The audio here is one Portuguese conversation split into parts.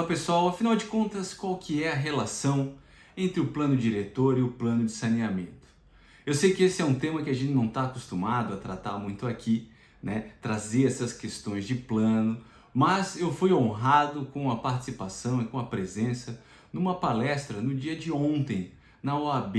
Olá pessoal, afinal de contas, qual que é a relação entre o plano diretor e o plano de saneamento? Eu sei que esse é um tema que a gente não está acostumado a tratar muito aqui, né? Trazer essas questões de plano, mas eu fui honrado com a participação e com a presença numa palestra no dia de ontem, na OAB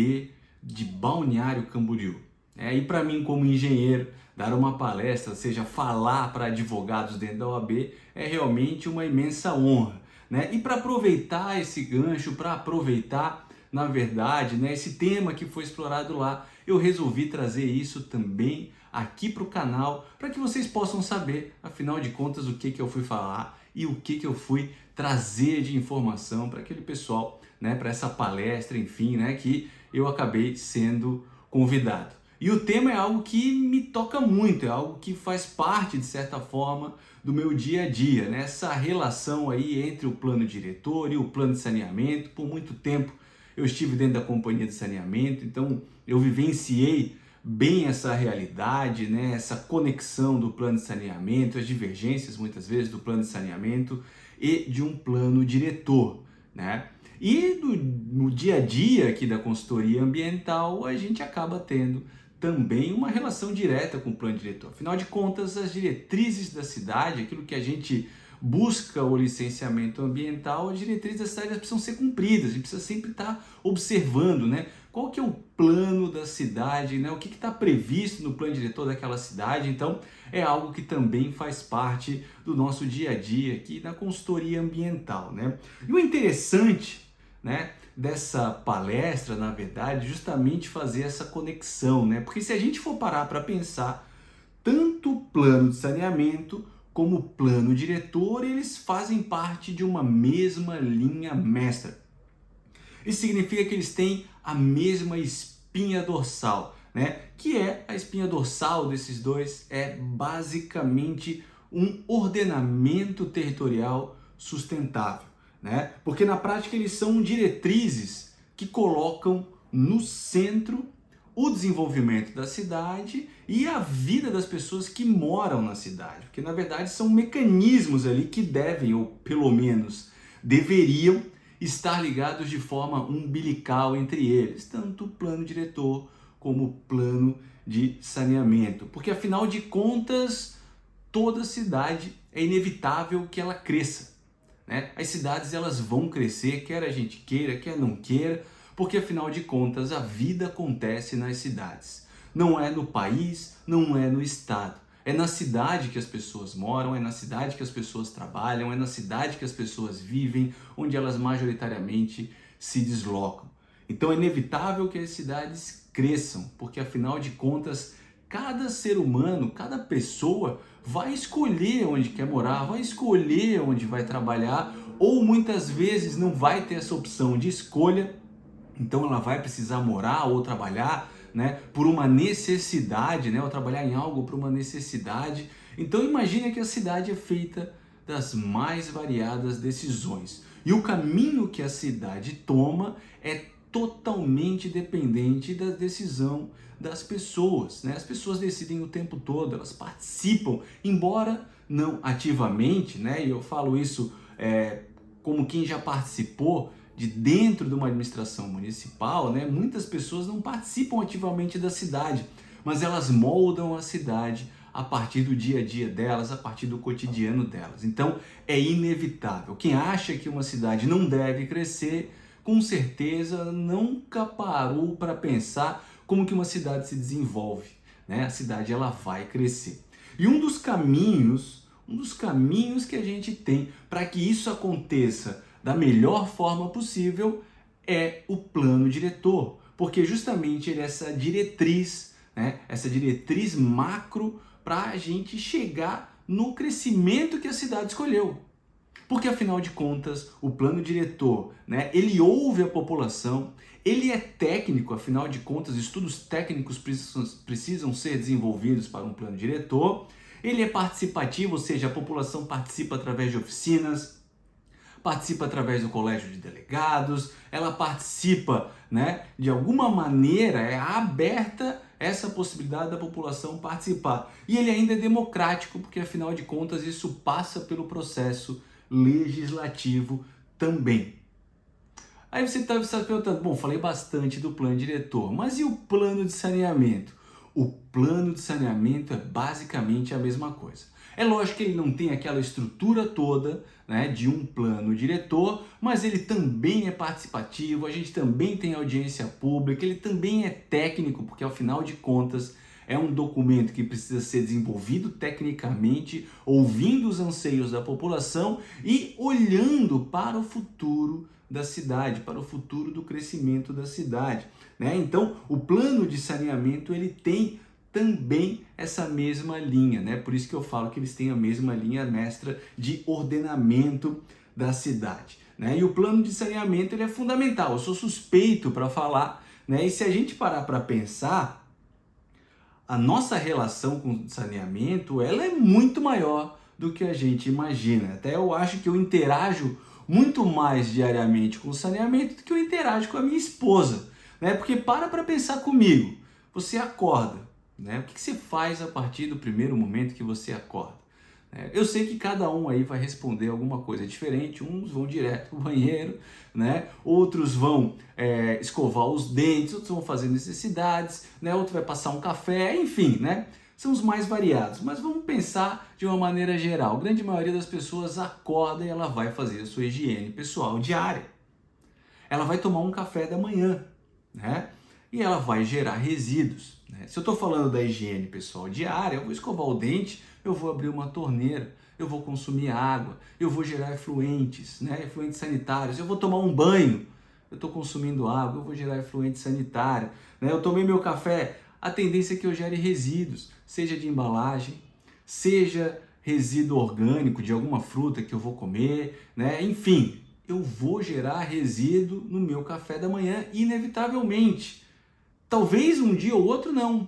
de Balneário Camboriú. E para mim, como engenheiro, dar uma palestra, ou seja, falar para advogados dentro da OAB é realmente uma imensa honra, né? E para aproveitar esse gancho, para aproveitar, na verdade, né, esse tema que foi explorado lá, eu resolvi trazer isso também aqui para o canal, para que vocês possam saber, afinal de contas, o que eu fui falar e o que eu fui trazer de informação para aquele pessoal, né, para essa palestra, enfim, né, que eu acabei sendo convidado. E o tema é algo que me toca muito, é algo que faz parte, de certa forma, do meu dia a dia, né? Essa relação aí entre o plano diretor e o plano de saneamento. Por muito tempo eu estive dentro da companhia de saneamento, então eu vivenciei bem essa realidade, né? Essa conexão do plano de saneamento, as divergências muitas vezes do plano de saneamento e de um plano diretor, né? E no dia a dia aqui da consultoria ambiental, a gente acaba tendo também uma relação direta com o plano diretor. Afinal de contas, as diretrizes da cidade, aquilo que a gente busca o licenciamento ambiental, as diretrizes da cidade precisam ser cumpridas, a gente precisa sempre estar observando, né? Qual que é o plano da cidade, né? O que está previsto no plano diretor daquela cidade. Então, é algo que também faz parte do nosso dia a dia aqui na consultoria ambiental, né? E o interessante, né, dessa palestra, na verdade, justamente fazer essa conexão, né? Porque se a gente for parar para pensar, tanto o plano de saneamento como o plano diretor, eles fazem parte de uma mesma linha mestra. Isso significa que eles têm a mesma espinha dorsal, né? Que é a espinha dorsal desses dois, é basicamente um ordenamento territorial sustentável, né? Porque na prática eles são diretrizes que colocam no centro o desenvolvimento da cidade e a vida das pessoas que moram na cidade, porque na verdade são mecanismos ali que devem, ou pelo menos deveriam, estar ligados de forma umbilical entre eles, tanto o plano diretor como o plano de saneamento, porque afinal de contas toda cidade é inevitável que ela cresça, né? As cidades elas vão crescer, quer a gente queira, quer não queira, porque afinal de contas a vida acontece nas cidades. Não é no país, não é no estado. É na cidade que as pessoas moram, é na cidade que as pessoas trabalham, é na cidade que as pessoas vivem, onde elas majoritariamente se deslocam. Então é inevitável que as cidades cresçam, porque afinal de contas cada ser humano, cada pessoa vai escolher onde quer morar, vai escolher onde vai trabalhar, ou muitas vezes não vai ter essa opção de escolha, então ela vai precisar morar ou trabalhar, né, por uma necessidade, né, ou trabalhar em algo por uma necessidade. Então imagina que a cidade é feita das mais variadas decisões. E o caminho que a cidade toma é totalmente dependente da decisão das pessoas, né? As pessoas decidem o tempo todo, elas participam, embora não ativamente, né? E eu falo isso como quem já participou de dentro de uma administração municipal, né? Muitas pessoas não participam ativamente da cidade, mas elas moldam a cidade a partir do dia a dia delas, a partir do cotidiano delas. Então é inevitável. Quem acha que uma cidade não deve crescer, com certeza nunca parou para pensar como que uma cidade se desenvolve, né? A cidade ela vai crescer. E um dos caminhos que a gente tem para que isso aconteça da melhor forma possível é o plano diretor, porque justamente ele é essa diretriz, né? Essa diretriz macro para a gente chegar no crescimento que a cidade escolheu. Porque afinal de contas, o plano diretor, né, ele ouve a população, ele é técnico, afinal de contas, estudos técnicos precisam ser desenvolvidos para um plano diretor, ele é participativo, ou seja, a população participa através de oficinas, participa através do colégio de delegados, ela participa, né, de alguma maneira, é aberta essa possibilidade da população participar. E ele ainda é democrático, porque afinal de contas isso passa pelo processo legislativo também. Aí você está se perguntando, bom, falei bastante do plano diretor, mas e o plano de saneamento? O plano de saneamento é basicamente a mesma coisa. É lógico que ele não tem aquela estrutura toda, né, de um plano diretor, mas ele também é participativo, a gente também tem audiência pública, ele também é técnico, porque ao final de contas é um documento que precisa ser desenvolvido tecnicamente, ouvindo os anseios da população e olhando para o futuro da cidade, para o futuro do crescimento da cidade, né? Então, o plano de saneamento ele tem também essa mesma linha, né? Por isso que eu falo que eles têm a mesma linha mestra de ordenamento da cidade, né? E o plano de saneamento ele é fundamental. Eu sou suspeito para falar, né? E se a gente parar para pensar, a nossa relação com o saneamento ela é muito maior do que a gente imagina. Até eu acho que eu interajo muito mais diariamente com o saneamento do que eu interajo com a minha esposa, né? Porque para pensar comigo, você acorda, né? O que você faz a partir do primeiro momento que você acorda? Eu sei que cada um aí vai responder alguma coisa diferente, uns vão direto para o banheiro, né? Outros vão escovar os dentes, outros vão fazer necessidades, né? Outro vai passar um café, enfim, né? São os mais variados, mas vamos pensar de uma maneira geral. A grande maioria das pessoas acorda e ela vai fazer a sua higiene pessoal diária. Ela vai tomar um café da manhã, né? E ela vai gerar resíduos, né? Se eu estou falando da higiene pessoal diária, eu vou escovar o dente, eu vou abrir uma torneira, eu vou consumir água, eu vou gerar efluentes, né? Efluentes sanitários, eu vou tomar um banho, eu estou consumindo água, eu vou gerar efluente sanitário, né? Eu tomei meu café, a tendência é que eu gere resíduos, seja de embalagem, seja resíduo orgânico de alguma fruta que eu vou comer, né? Enfim, eu vou gerar resíduo no meu café da manhã, inevitavelmente. Talvez um dia ou outro não,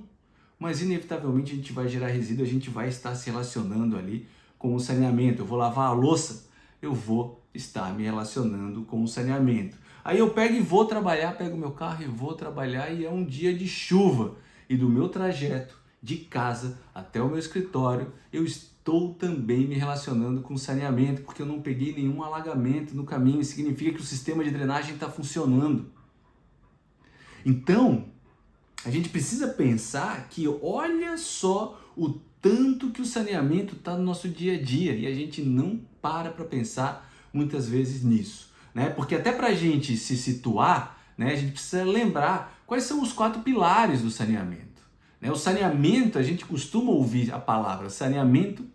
mas inevitavelmente a gente vai gerar resíduo, a gente vai estar se relacionando ali com o saneamento. Eu vou lavar a louça, eu vou estar me relacionando com o saneamento. Aí eu pego e vou trabalhar, pego meu carro e vou trabalhar e é um dia de chuva. E do meu trajeto de casa até o meu escritório, eu estou também me relacionando com o saneamento, porque eu não peguei nenhum alagamento no caminho, isso significa que o sistema de drenagem está funcionando. Então, a gente precisa pensar que olha só o tanto que o saneamento está no nosso dia a dia e a gente não para pensar muitas vezes nisso, né? Porque até para a gente se situar, né, a gente precisa lembrar quais são os 4 pilares do saneamento. Né? O saneamento, a gente costuma ouvir a palavra saneamento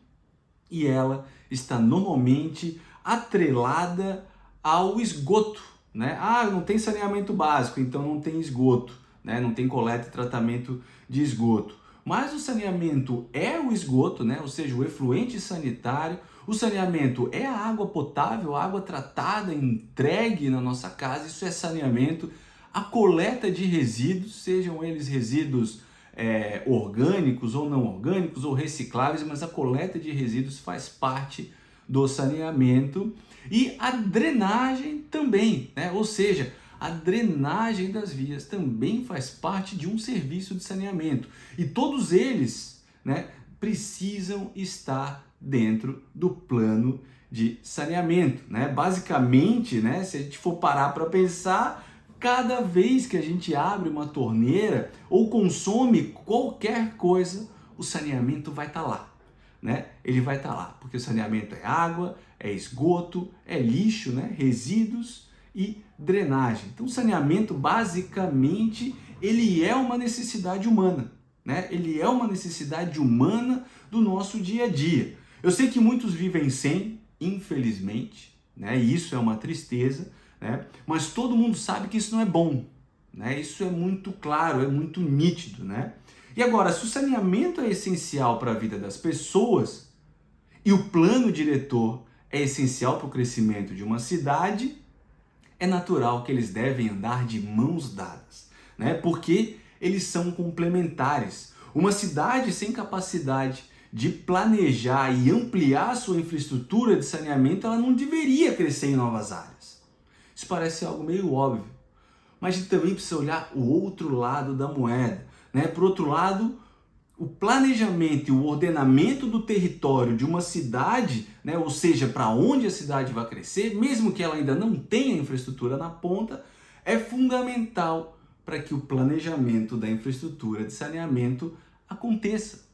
e ela está normalmente atrelada ao esgoto, né? Ah, não tem saneamento básico, então não tem esgoto, né? Não tem coleta e tratamento de esgoto. Mas o saneamento é o esgoto, né? Ou seja, o efluente sanitário. O saneamento é a água potável, a água tratada, entregue na nossa casa, isso é saneamento. A coleta de resíduos, sejam eles resíduos orgânicos ou não orgânicos ou recicláveis, mas a coleta de resíduos faz parte do saneamento. E a drenagem também, né? Ou seja, a drenagem das vias também faz parte de um serviço de saneamento. E todos eles, né, precisam estar dentro do plano de saneamento, né? Basicamente, né, se a gente for parar para pensar, cada vez que a gente abre uma torneira ou consome qualquer coisa, o saneamento vai estar lá, né? Ele vai estar lá, porque o saneamento é água, é esgoto, é lixo, né? Resíduos e drenagem. Então, o saneamento, basicamente, ele é uma necessidade humana, né? Ele é uma necessidade humana do nosso dia a dia. Eu sei que muitos vivem sem, infelizmente, né? E isso é uma tristeza, né? Mas todo mundo sabe que isso não é bom, né? Isso é muito claro, é muito nítido, né? E agora, se o saneamento é essencial para a vida das pessoas e o plano diretor é essencial para o crescimento de uma cidade, é natural que eles devem andar de mãos dadas, né? Porque eles são complementares. Uma cidade sem capacidade de planejar e ampliar sua infraestrutura de saneamento, ela não deveria crescer em novas áreas. Isso parece algo meio óbvio, mas a gente também precisa olhar o outro lado da moeda, né? Por outro lado, o planejamento e o ordenamento do território de uma cidade, né, ou seja, para onde a cidade vai crescer, mesmo que ela ainda não tenha infraestrutura na ponta, é fundamental para que o planejamento da infraestrutura de saneamento aconteça,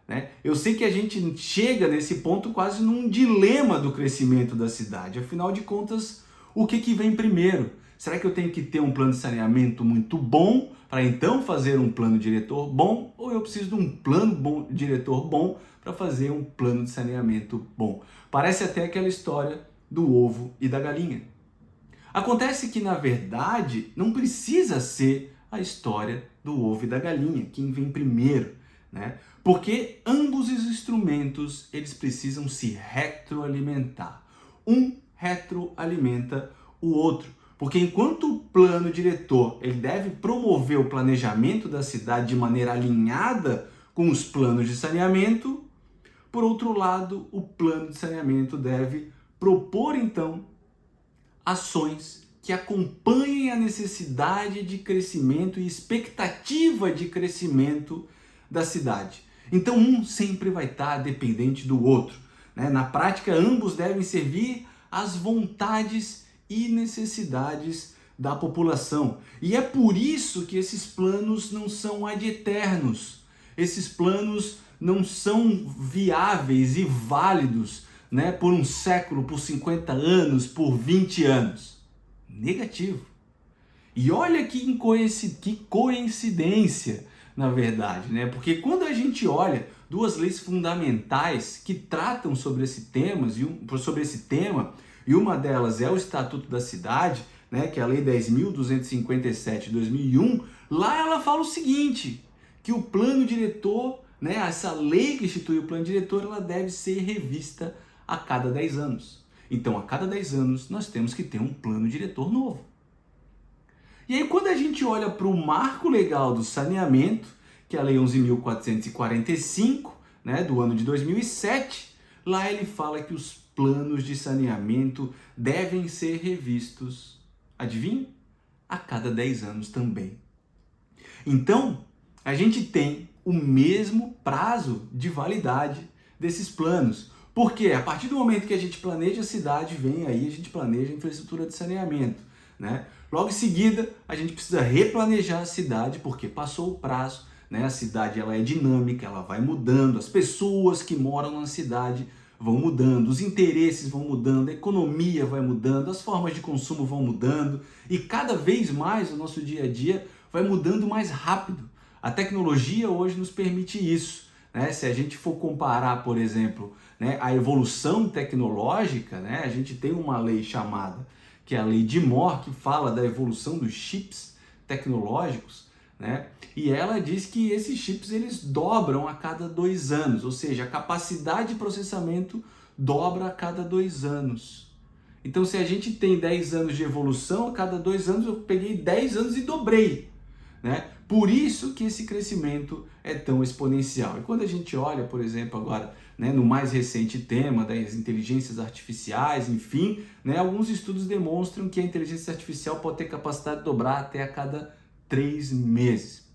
né? Eu sei que a gente chega nesse ponto quase num dilema do crescimento da cidade. Afinal de contas, o que vem primeiro? Será que eu tenho que ter um plano de saneamento muito bom para então fazer um plano diretor bom? Ou eu preciso de um plano diretor bom para fazer um plano de saneamento bom? Parece até aquela história do ovo e da galinha. Acontece que, na verdade, não precisa ser a história do ovo e da galinha, quem vem primeiro, né? Porque ambos os instrumentos, eles precisam se retroalimentar. Um retroalimenta o outro. Porque enquanto o plano diretor ele deve promover o planejamento da cidade de maneira alinhada com os planos de saneamento, por outro lado, o plano de saneamento deve propor, então, ações que acompanhem a necessidade de crescimento e expectativa de crescimento da cidade. Então, um sempre vai estar dependente do outro, né? Na prática, ambos devem servir às vontades e necessidades da população. E é por isso que esses planos não são ad eternos. Esses planos não são viáveis e válidos, né, por um século, por 50 anos, por 20 anos. Negativo. E olha que coincidência, na verdade, né? Porque quando a gente olha duas leis fundamentais que tratam sobre esse tema, e uma delas é o Estatuto da Cidade, né, que é a Lei 10.257 de 2001, lá ela fala o seguinte, que o plano diretor, né, essa lei que institui o plano diretor, ela deve ser revista a cada 10 anos. Então, a cada 10 anos, nós temos que ter um plano diretor novo. E aí, quando a gente olha para o marco legal do saneamento, que é a Lei 11.445, né, do ano de 2007, lá ele fala que os planos de saneamento devem ser revistos, adivinha? A cada 10 anos também. Então, a gente tem o mesmo prazo de validade desses planos. Porque a partir do momento que a gente planeja a cidade, vem aí a gente planeja a infraestrutura de saneamento, né? Logo em seguida, a gente precisa replanejar a cidade, porque passou o prazo, né? A cidade ela é dinâmica, ela vai mudando, as pessoas que moram na cidade vão mudando, os interesses vão mudando, a economia vai mudando, as formas de consumo vão mudando e cada vez mais o nosso dia a dia vai mudando mais rápido. A tecnologia hoje nos permite isso, né? Se a gente for comparar, por exemplo, né, a evolução tecnológica, né, a gente tem uma lei chamada, que é a Lei de Moore, que fala da evolução dos chips tecnológicos, né? E ela diz que esses chips eles dobram a cada 2 anos, ou seja, a capacidade de processamento dobra a cada 2 anos. Então, se a gente tem 10 anos de evolução, a cada 2 anos eu peguei 10 anos e dobrei, né? Por isso que esse crescimento é tão exponencial. E quando a gente olha, por exemplo, agora, né, no mais recente tema das inteligências artificiais, enfim, né, alguns estudos demonstram que a inteligência artificial pode ter capacidade de dobrar até a cada 3 meses.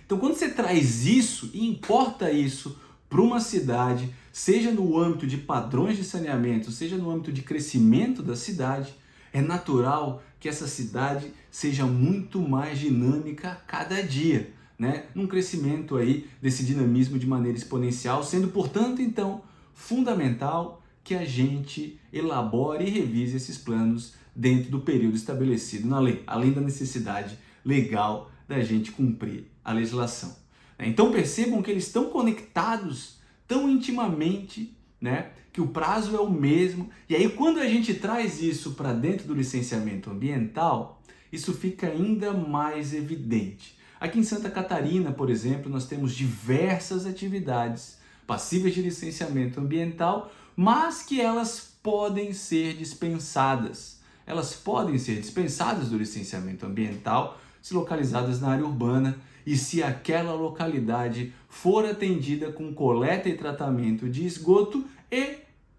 Então, quando você traz isso e importa isso para uma cidade, seja no âmbito de padrões de saneamento, seja no âmbito de crescimento da cidade, é natural que essa cidade seja muito mais dinâmica a cada dia, né? Num crescimento aí desse dinamismo de maneira exponencial, sendo, portanto, então, fundamental que a gente elabore e revise esses planos dentro do período estabelecido na lei, além da necessidade legal da gente cumprir a legislação. Então percebam que eles estão conectados tão intimamente, né, que o prazo é o mesmo. E aí quando a gente traz isso para dentro do licenciamento ambiental, isso fica ainda mais evidente. Aqui em Santa Catarina, por exemplo, nós temos diversas atividades passíveis de licenciamento ambiental, mas que elas podem ser dispensadas. Elas podem ser dispensadas do licenciamento ambiental se localizadas na área urbana e se aquela localidade for atendida com coleta e tratamento de esgoto e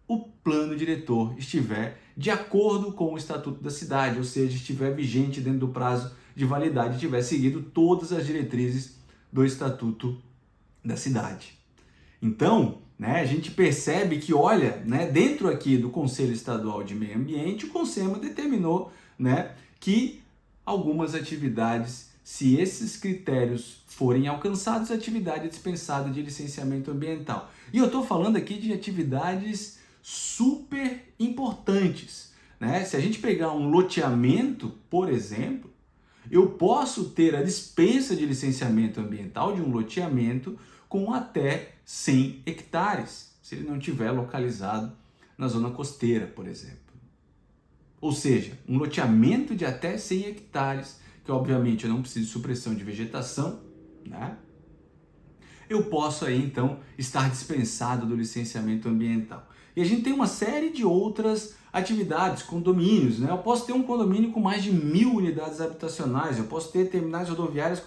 o plano diretor estiver de acordo com o Estatuto da Cidade, ou seja, estiver vigente dentro do prazo de validade, tiver seguido todas as diretrizes do Estatuto da cidade. Então, né, a gente percebe que, olha, né, dentro aqui do Conselho Estadual de Meio Ambiente, o CONSEMA determinou, né, que algumas atividades, se esses critérios forem alcançados, a atividade é dispensada de licenciamento ambiental. E eu estou falando aqui de atividades super importantes, né? Se a gente pegar um loteamento, por exemplo, eu posso ter a dispensa de licenciamento ambiental de um loteamento com até 100 hectares, se ele não estiver localizado na zona costeira, por exemplo. Ou seja, um loteamento de até 100 hectares, que obviamente eu não preciso de supressão de vegetação, né? Eu posso aí então estar dispensado do licenciamento ambiental. E a gente tem uma série de outras atividades, condomínios, né? Eu posso ter um condomínio com mais de 1.000 unidades habitacionais, eu posso ter terminais rodoviárias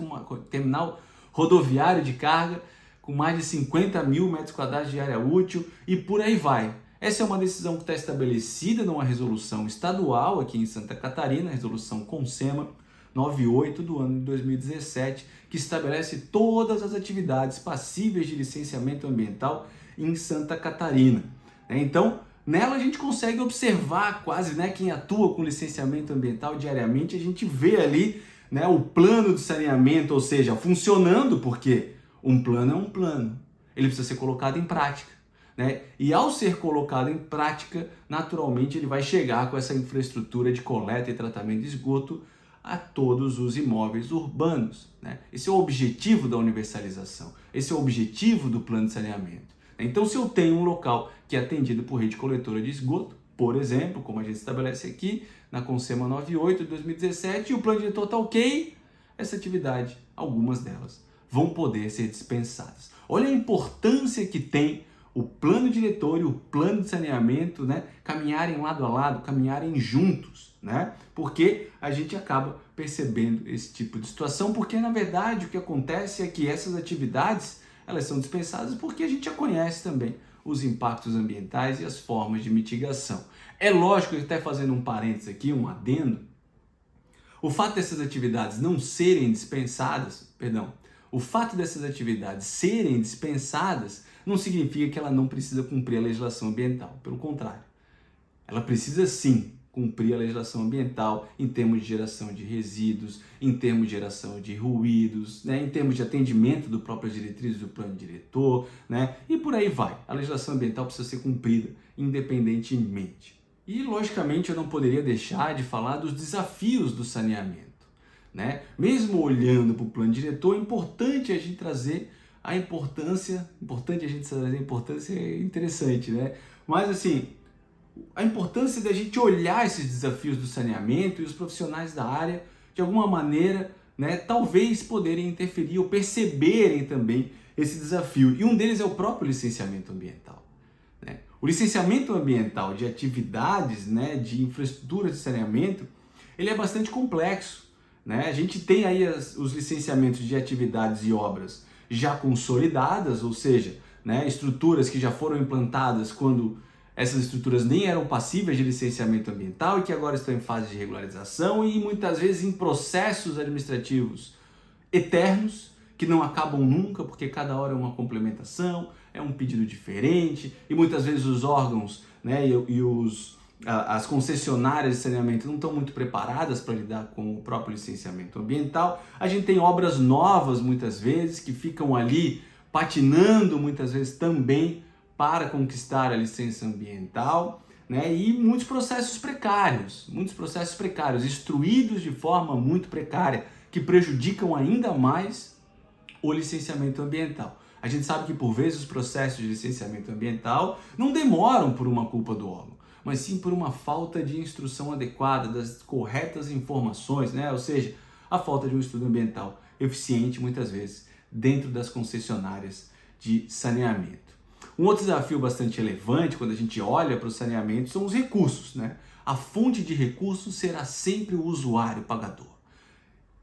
terminal rodoviário de carga com mais de 50.000 metros quadrados de área útil e por aí vai. Essa é uma decisão que está estabelecida numa resolução estadual aqui em Santa Catarina, a resolução CONSEMA 98 do ano de 2017, que estabelece todas as atividades passíveis de licenciamento ambiental em Santa Catarina. Então, nela a gente consegue observar quase, né, quem atua com licenciamento ambiental diariamente, a gente vê ali, né, o plano de saneamento, ou seja, funcionando, porque um plano é um plano, ele precisa ser colocado em prática. Né? E ao ser colocado em prática, naturalmente ele vai chegar com essa infraestrutura de coleta e tratamento de esgoto a todos os imóveis urbanos. Né? Esse é o objetivo da universalização, esse é o objetivo do plano de saneamento. Então, se eu tenho um local que é atendido por rede coletora de esgoto, por exemplo, como a gente estabelece aqui na CONSEMA 98 de 2017, e o plano diretor está ok, essa atividade, algumas delas, vão poder ser dispensadas. Olha a importância que tem o plano diretor e o plano de saneamento, né, caminharem lado a lado, caminharem juntos, né? Porque a gente acaba percebendo esse tipo de situação, porque na verdade o que acontece é que essas atividades, elas são dispensadas porque a gente já conhece também os impactos ambientais e as formas de mitigação. É lógico que até fazendo um parênteses aqui, um adendo, o fato dessas atividades não serem dispensadas, o fato dessas atividades serem dispensadas não significa que ela não precisa cumprir a legislação ambiental. Pelo contrário, ela precisa sim cumprir a legislação ambiental em termos de geração de resíduos, em termos de geração de ruídos, né, em termos de atendimento do próprias diretrizes do plano diretor, né, e por aí vai. A legislação ambiental precisa ser cumprida independentemente. E, logicamente, eu não poderia deixar de falar dos desafios do saneamento. Né? Mesmo olhando para o plano diretor, é importante a gente trazer a importância é interessante, né? Mas assim, a importância da gente olhar esses desafios do saneamento e os profissionais da área, de alguma maneira, né, talvez poderem interferir ou perceberem também esse desafio. E um deles é o próprio licenciamento ambiental. Né? O licenciamento ambiental de atividades, né, de infraestrutura de saneamento, ele é bastante complexo. Né? A gente tem aí os licenciamentos de atividades e obras já consolidadas, ou seja, né, estruturas que já foram implantadas quando essas estruturas nem eram passíveis de licenciamento ambiental e que agora estão em fase de regularização e muitas vezes em processos administrativos eternos que não acabam nunca, porque cada hora é uma complementação, é um pedido diferente e muitas vezes os órgãos, né, as concessionárias de saneamento não estão muito preparadas para lidar com o próprio licenciamento ambiental. A gente tem obras novas muitas vezes que ficam ali patinando muitas vezes também para conquistar a licença ambiental, né? E muitos processos precários, instruídos de forma muito precária, que prejudicam ainda mais o licenciamento ambiental. A gente sabe que por vezes os processos de licenciamento ambiental não demoram por uma culpa do órgão, mas sim por uma falta de instrução adequada, das corretas informações, né? Ou seja, a falta de um estudo ambiental eficiente, muitas vezes, dentro das concessionárias de saneamento. Um outro desafio bastante relevante quando a gente olha para o saneamento são os recursos, né? A fonte de recursos será sempre o usuário pagador.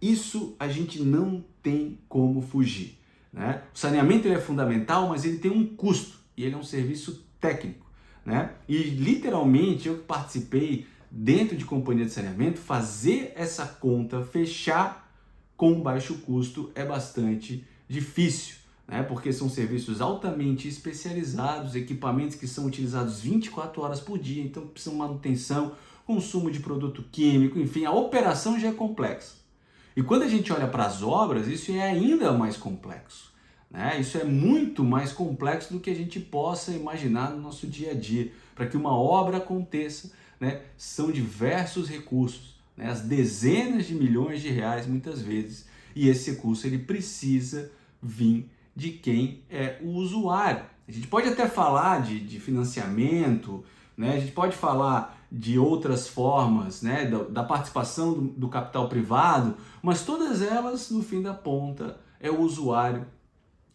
Isso a gente não tem como fugir, né? O saneamento ele é fundamental, mas ele tem um custo e ele é um serviço técnico. Né? E literalmente eu que participei dentro de companhia de saneamento, fazer essa conta fechar com baixo custo é bastante difícil. né? Porque são serviços altamente especializados, equipamentos que são utilizados 24 horas por dia, então precisam de manutenção, consumo de produto químico, enfim, a operação já é complexa. E quando a gente olha para as obras, isso é ainda mais complexo, né? Isso é muito mais complexo do que a gente possa imaginar no nosso dia a dia. Para que uma obra aconteça, né, são diversos recursos, né, as dezenas de milhões de reais muitas vezes, e esse recurso ele precisa vir de quem é o usuário. A gente pode até falar de financiamento, né, a gente pode falar de outras formas, né, da participação do capital privado, mas todas elas, no fim da ponta, é o usuário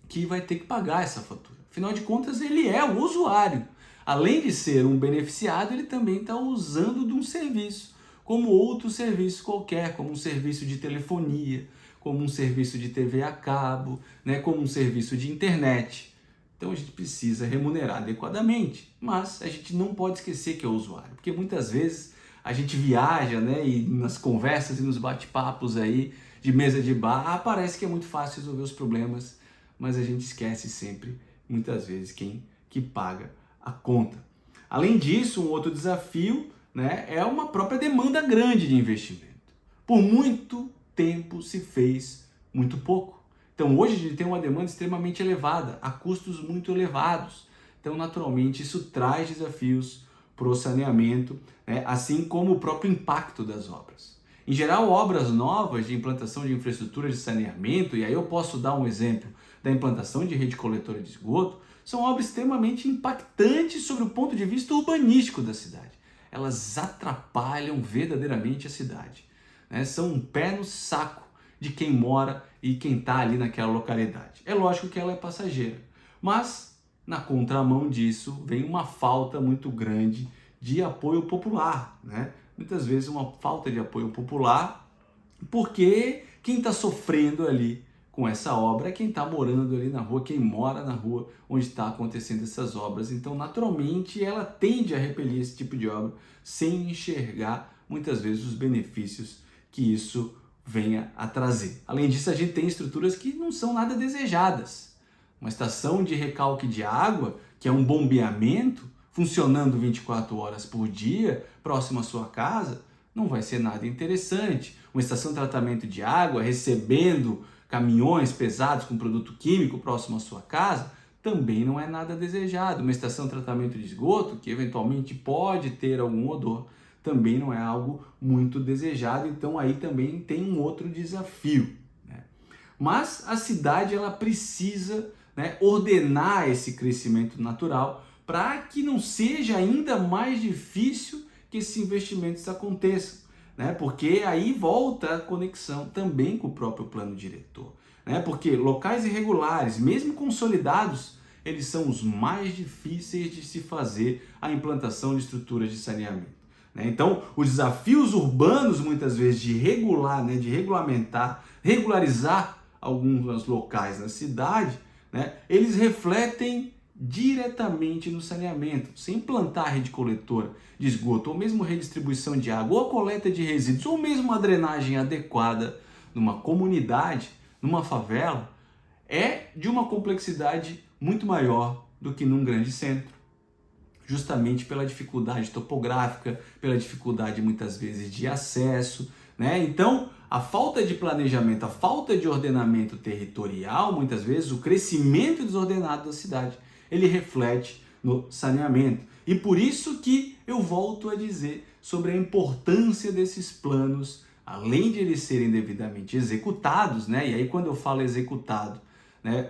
que vai ter que pagar essa fatura. Afinal de contas, ele é o usuário. Além de ser um beneficiado, ele também está usando de um serviço, como outro serviço qualquer, como um serviço de telefonia, como um serviço de TV a cabo, né, como um serviço de internet. Então a gente precisa remunerar adequadamente, mas a gente não pode esquecer que é o usuário, porque muitas vezes a gente viaja, né, e nas conversas e nos bate-papos aí de mesa de bar, parece que é muito fácil resolver os problemas, mas a gente esquece sempre, muitas vezes, quem que paga a conta. Além disso, um outro desafio, né, é uma própria demanda grande de investimento. Por muito tempo se fez muito pouco. Então hoje a gente tem uma demanda extremamente elevada, a custos muito elevados. Então naturalmente isso traz desafios para o saneamento, né, assim como o próprio impacto das obras. Em geral, obras novas de implantação de infraestrutura de saneamento, e aí eu posso dar um exemplo da implantação de rede coletora de esgoto, são obras extremamente impactantes sobre o ponto de vista urbanístico da cidade. Elas atrapalham verdadeiramente a cidade, né? São um pé no saco de quem mora e quem está ali naquela localidade. É lógico que ela é passageira, mas na contramão disso vem uma falta muito grande de apoio popular, né? Muitas vezes uma falta de apoio popular, porque quem está sofrendo ali com essa obra é quem está morando ali na rua, quem mora na rua onde está acontecendo essas obras. Então, naturalmente, ela tende a repelir esse tipo de obra sem enxergar, muitas vezes, os benefícios que isso venha a trazer. Além disso, a gente tem estruturas que não são nada desejadas. Uma estação de recalque de água, que é um bombeamento, funcionando 24 horas por dia, próximo à sua casa, não vai ser nada interessante. Uma estação de tratamento de água recebendo caminhões pesados com produto químico próximo à sua casa, também não é nada desejado. Uma estação de tratamento de esgoto, que eventualmente pode ter algum odor, também não é algo muito desejado. Então aí também tem um outro desafio, né? Mas a cidade ela precisa, né, ordenar esse crescimento natural para que não seja ainda mais difícil que esses investimentos aconteçam, né? Porque aí volta a conexão também com o próprio plano diretor, né? Porque locais irregulares, mesmo consolidados, eles são os mais difíceis de se fazer a implantação de estruturas de saneamento, né? Então, os desafios urbanos, muitas vezes, de regular, né, de regulamentar, regularizar alguns locais na cidade, né, eles refletem diretamente no saneamento. Sem implantar a rede coletora de esgoto, ou mesmo redistribuição de água, ou a coleta de resíduos, ou mesmo uma drenagem adequada numa comunidade, numa favela, é de uma complexidade muito maior do que num grande centro. Justamente pela dificuldade topográfica, pela dificuldade muitas vezes de acesso, né? Então, a falta de planejamento, a falta de ordenamento territorial, muitas vezes o crescimento desordenado da cidade, ele reflete no saneamento. E por isso que eu volto a dizer sobre a importância desses planos, além de eles serem devidamente executados, né? E aí quando eu falo executado, né,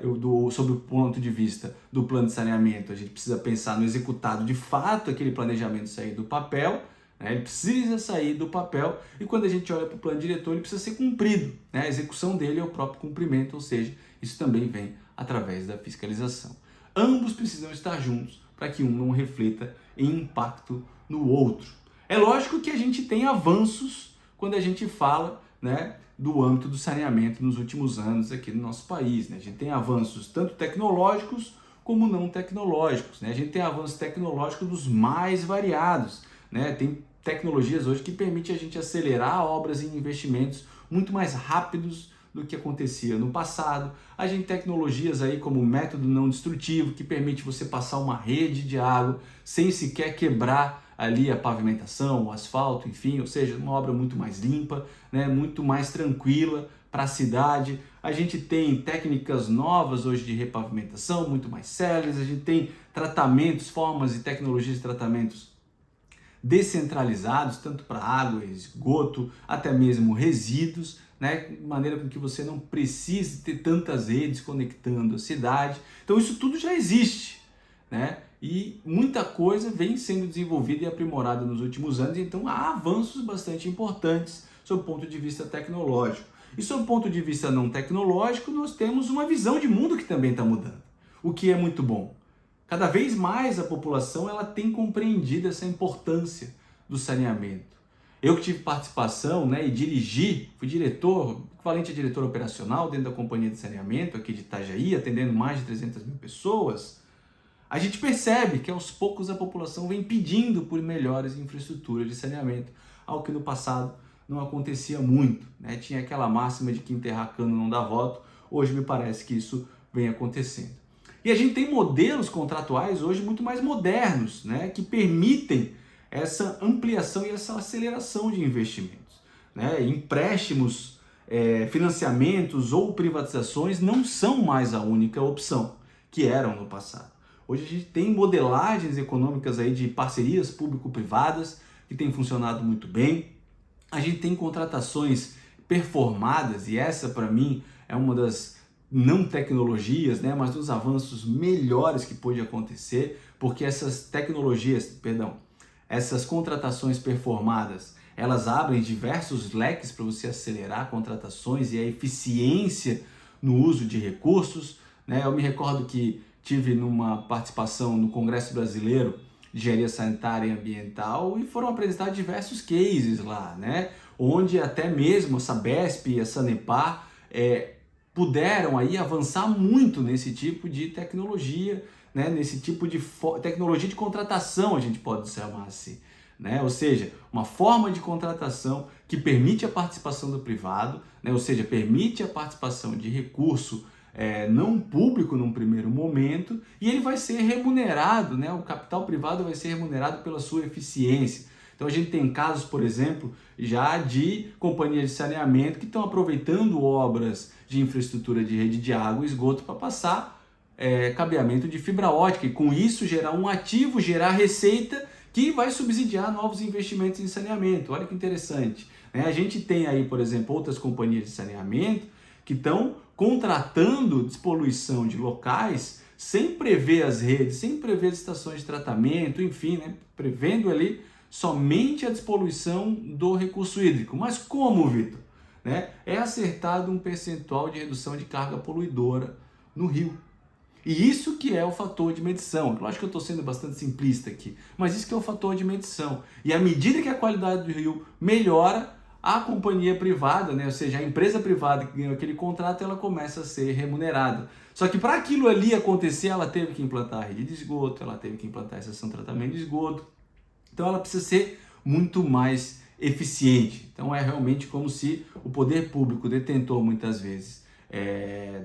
sob o ponto de vista do plano de saneamento, a gente precisa pensar no executado de fato, aquele planejamento sair do papel, né? Ele precisa sair do papel, e quando a gente olha para o plano diretor, ele precisa ser cumprido, né? A execução dele é o próprio cumprimento, ou seja, isso também vem através da fiscalização. Ambos precisam estar juntos para que um não reflita em impacto no outro. É lógico que a gente tem avanços quando a gente fala, né, do âmbito do saneamento nos últimos anos aqui no nosso país, né? A gente tem avanços tanto tecnológicos como não tecnológicos, né? A gente tem avanços tecnológicos dos mais variados, né? Tem tecnologias hoje que permitem a gente acelerar obras e investimentos muito mais rápidos do que acontecia no passado. A gente tem tecnologias aí como o método não destrutivo, que permite você passar uma rede de água sem sequer quebrar ali a pavimentação, o asfalto, enfim, ou seja, uma obra muito mais limpa, né, muito mais tranquila para a cidade. A gente tem técnicas novas hoje de repavimentação, muito mais céleres, a gente tem tratamentos, formas e tecnologias de tratamentos descentralizados, tanto para água, esgoto, até mesmo resíduos, né, de maneira com que você não precise ter tantas redes conectando a cidade. Então isso tudo já existe, né? E muita coisa vem sendo desenvolvida e aprimorada nos últimos anos, então há avanços bastante importantes sob o ponto de vista tecnológico. E sob o ponto de vista não tecnológico, nós temos uma visão de mundo que também está mudando, o que é muito bom. Cada vez mais a população ela tem compreendido essa importância do saneamento. Eu que tive participação, né, e dirigi, fui diretor, equivalente a diretor operacional dentro da companhia de saneamento aqui de Itajaí, atendendo mais de 300 mil pessoas, a gente percebe que aos poucos a população vem pedindo por melhores infraestruturas de saneamento, algo que no passado não acontecia muito, né? Tinha aquela máxima de que enterrar cano não dá voto, hoje me parece que isso vem acontecendo. E a gente tem modelos contratuais hoje muito mais modernos, né, que permitem essa ampliação e essa aceleração de investimentos, né? Empréstimos, financiamentos ou privatizações não são mais a única opção que eram no passado. Hoje a gente tem modelagens econômicas aí de parcerias público-privadas que têm funcionado muito bem. A gente tem contratações performadas e essa para mim é uma das não tecnologias, né, mas dos avanços melhores que pôde acontecer, porque essas contratações performadas, elas abrem diversos leques para você acelerar contratações e a eficiência no uso de recursos, né? Eu me recordo que tive numa participação no Congresso Brasileiro de Engenharia Sanitária e Ambiental e foram apresentados diversos cases lá, né, onde até mesmo a Sabesp e a Sanepar puderam aí avançar muito nesse tipo de tecnologia, né, nesse tipo de tecnologia de contratação, a gente pode chamar assim, né? Ou seja, uma forma de contratação que permite a participação do privado, né? Ou seja, permite a participação de recurso não público num primeiro momento e ele vai ser remunerado, né? O capital privado vai ser remunerado pela sua eficiência. Então a gente tem casos, por exemplo, já de companhias de saneamento que estão aproveitando obras de infraestrutura de rede de água e esgoto para passar cabeamento de fibra ótica e com isso gerar um ativo, gerar receita que vai subsidiar novos investimentos em saneamento. Olha que interessante, né? A gente tem aí, por exemplo, outras companhias de saneamento que estão contratando despoluição de locais sem prever as redes, sem prever as estações de tratamento, enfim, né? Prevendo ali somente a despoluição do recurso hídrico. Mas como, Vitor? Né? É acertado um percentual de redução de carga poluidora no rio. E isso que é o fator de medição. Lógico que eu estou sendo bastante simplista aqui, mas isso que é o fator de medição. E à medida que a qualidade do rio melhora, a companhia privada, né, ou seja, a empresa privada que ganhou aquele contrato, ela começa a ser remunerada. Só que para aquilo ali acontecer, ela teve que implantar a rede de esgoto, ela teve que implantar a estação de tratamento de esgoto. Então ela precisa ser muito mais eficiente. Então é realmente como se o poder público, detentor muitas vezes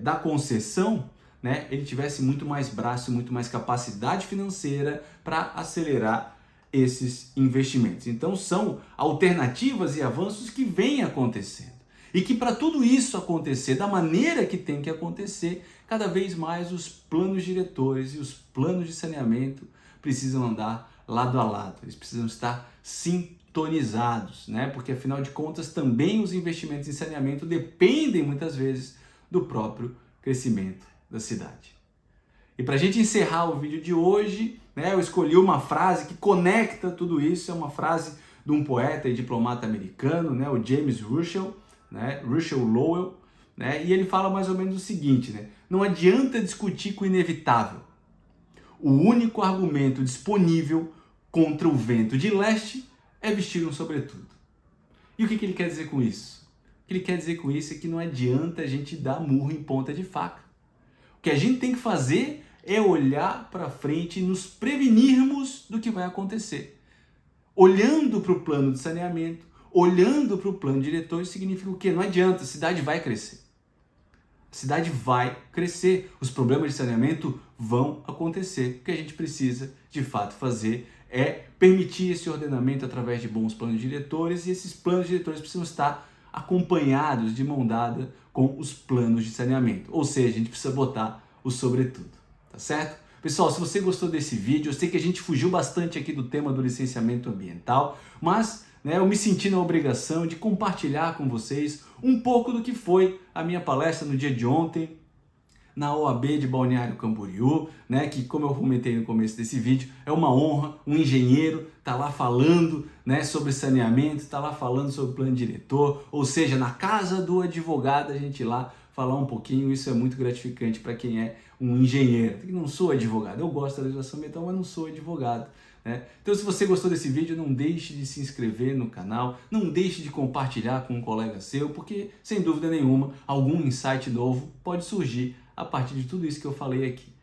da concessão, né, ele tivesse muito mais braço, muito mais capacidade financeira para acelerar esses investimentos. Então são alternativas e avanços que vêm acontecendo. E que para tudo isso acontecer da maneira que tem que acontecer, cada vez mais os planos diretores e os planos de saneamento precisam andar lado a lado. Eles precisam estar sintonizados, né? Porque afinal de contas também os investimentos em saneamento dependem muitas vezes do próprio crescimento da cidade. E para a gente encerrar o vídeo de hoje, né, eu escolhi uma frase que conecta tudo isso, é uma frase de um poeta e diplomata americano, né, o James Russell, né, Russell Lowell, né, e ele fala mais ou menos o seguinte, né, não adianta discutir com o inevitável. O único argumento disponível contra o vento de leste é vestir um sobretudo. E o que ele quer dizer com isso? O que ele quer dizer com isso é que não adianta a gente dar murro em ponta de faca. O que a gente tem que fazer é olhar para frente e nos prevenirmos do que vai acontecer. Olhando para o plano de saneamento, olhando para o plano diretor, isso significa o quê? Não adianta, a cidade vai crescer. A cidade vai crescer, os problemas de saneamento vão acontecer. O que a gente precisa, de fato, fazer é permitir esse ordenamento através de bons planos diretores, e esses planos diretores precisam estar acompanhados de mão dada com os planos de saneamento. Ou seja, a gente precisa botar o sobretudo, tá certo? Pessoal, se você gostou desse vídeo, eu sei que a gente fugiu bastante aqui do tema do licenciamento ambiental, mas eu me senti na obrigação de compartilhar com vocês um pouco do que foi a minha palestra no dia de ontem, na OAB de Balneário Camboriú, que, como eu comentei no começo desse vídeo, é uma honra um engenheiro tá lá falando sobre saneamento, tá lá falando sobre plano diretor, ou seja, na casa do advogado a gente ir lá falar um pouquinho. Isso é muito gratificante para quem é um engenheiro. Eu não sou advogado, eu gosto da legislação ambiental, mas não sou advogado. Então, se você gostou desse vídeo, não deixe de se inscrever no canal, não deixe de compartilhar com um colega seu, porque, sem dúvida nenhuma, algum insight novo pode surgir a partir de tudo isso que eu falei aqui.